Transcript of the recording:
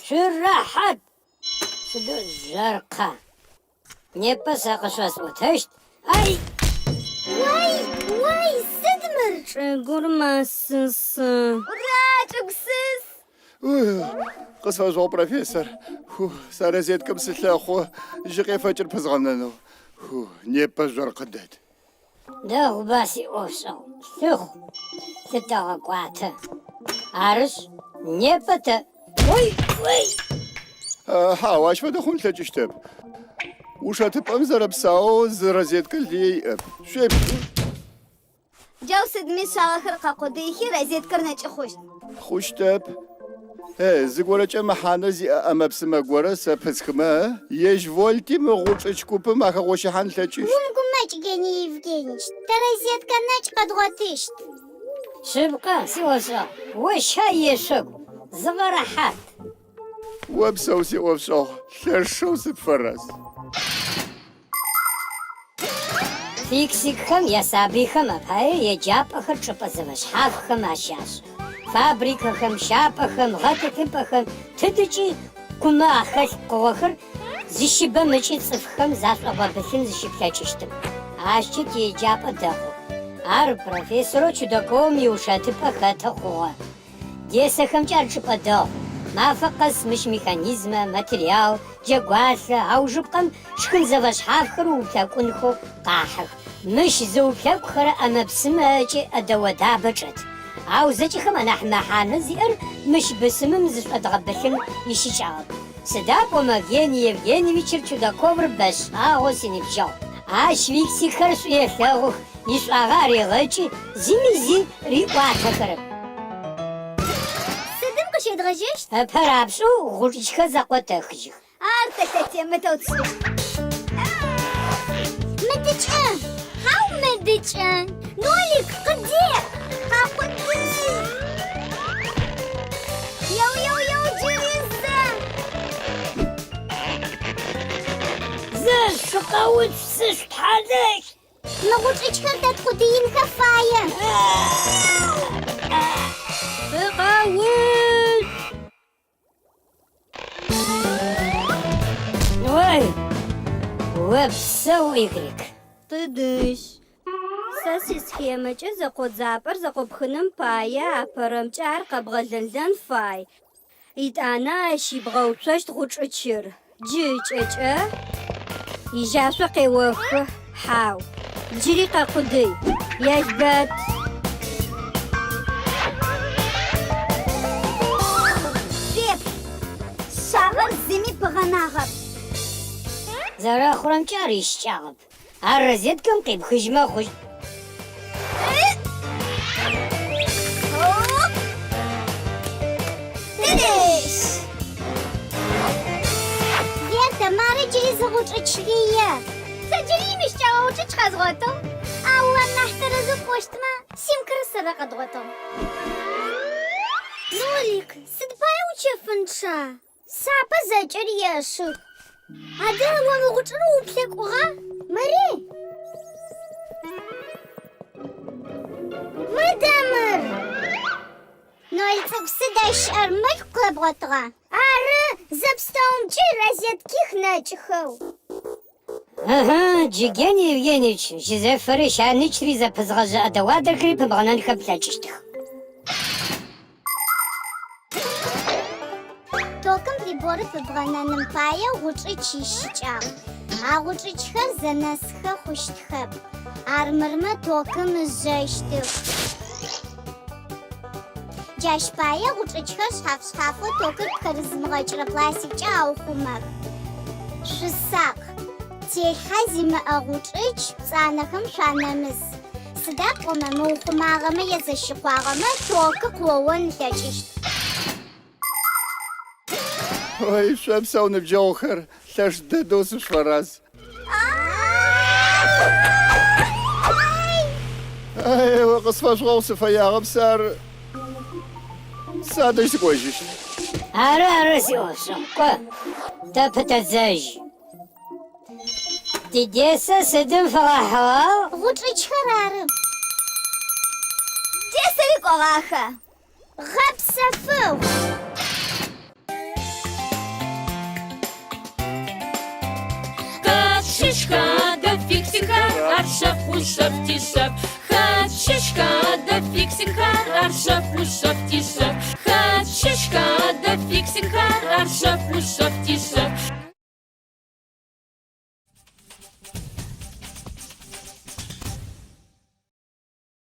شراحات سدو الجرقة نيبا ساقشواس وتهشت أي واي سدمر شاقور ما سس راجوك سس قصة جو بروفيسور سارزيتكم سلا خو جقي فجر بزغنانو نيبا جرقة داد داغ باسي أوسو ثخ تتاغ قواتا عرش نيبا تا وي واش فدخون تلاجشتب وش هتبقى مزرب ساو زرزيتك اللي شيب جاو سدمي شاخر قاقوديكي رزيت كرناج خوش تب زغورا چما حانزي اما بسما غورا سبسكما يش فولتي مغوش اشكوب ما خوش حان تلاجش ومكم جيني يفجينيش ترزيت كرناج قد غوتيشت شبقى سوسا وش هاي شق زغرحات وبسوسي وبسو شرشو سبفرس فيكسيكهم يا سابيهم أبهاي يجابهم شبزمش حافهم أشياش فابريكهم شابهم غاتكهم تدجي كما أخذ قوخر زشبه مشي صفهم زاف أبابثين زشبتاجشتم عاشت يجاب داخو ار بروفيسورو چداكو ميوشاتبه خاتخوه ديسهم جارجبه داخو ما فقس مش ميكانيزم ماتريال جاغواسة أو جبقم شكل زواج حافخر وبتاكونخو قاحخ مش زوبتاكخر أما بسماجي أدوى دابجت أو زجخم أنا حماحانا زير مش بسمم زش أدغبخن يشيشعب سداب وما يفينيفيتشر چوداكوبر باش آغوسيني بجاو عاشويك سيخر سويخاغوخ يش أغاري غاجي زيميزي ريقواتخرب شيء دغجشت برابشو غوريشكا زاقوتا خجيخ ارتكتي متوتسو مدجان هاو مدجان نولك قدير قاقوتي يو جريزة زاش شقاوت سش بحالك نغوت اشكال تدخدين كفاية شقاوت وبسو إغريك تدش ساسي سخيمة زقود زابر زقوب خنم بايا أبرمجار قبغلندن فاي إتانا أشي بغوتشت غوش أتشير جيج أجا يجاسو قيوخ حاو جري قاقودي يجبت ديب شاغر زمي بغناغب زرا خورم چاریش چاقب هر رزید کم قیب خجمه خوش تدش ديتا ماري جري زغوش اتشلية سجري مش جاوش اتشخاز غوتو أول نحترزو بوشتما سيمكر السرقة غوتو نوليك سدبايا وشفنشا سابا زجري يشو هذا هو مغتر وبلك وغا مري مدامر نويل تبسداش أرمك قلب غطغا زبستون جي رازيت كيخ ناجخو جيجاني يفينيش جزاف فريش عنيش ريزا بزغجة أدوادر كريب بغنا نخبلا جشتخ توكم приборы ببغنا نمبايا وغوشي تشيشيجا غوشي تشخر زنسخة خوشتخب أرمرما توكم الزيشتخ جاشبايا غوشي تشخر شافو توكم كرزمغاجرة بلاستيك جا أو خمك شساق телъхьэ зимыӏэгъучӏыкӏ пцӏанэхэм шъуанэмыс. Сыда пӏомэ мыухъумагъэмэ езэщыхъуагъэмэ токы къыоон лъэкӏыщт. Ой, шъопсэу ныбджэгъухэр, лъэш дэдэу сышфэраз. Ай, къысфэшӏугъэу сыфэягъэм садэжь сыкӏожьыщ. Ары сиӏофшӏэкӏо. Тэ пытэдзэжь. Тидесэ сыдым фэгъэхьыгъагъ? Гъучӏыкӏхэр ары. Тесэри кӏогъахэ. Гъэпсэфыгъ. Шишка да фиксика, аршав ушав тишав. Шишка да фиксика, аршав ушав тишав. Шишка да фиксика, аршав ушав тишав.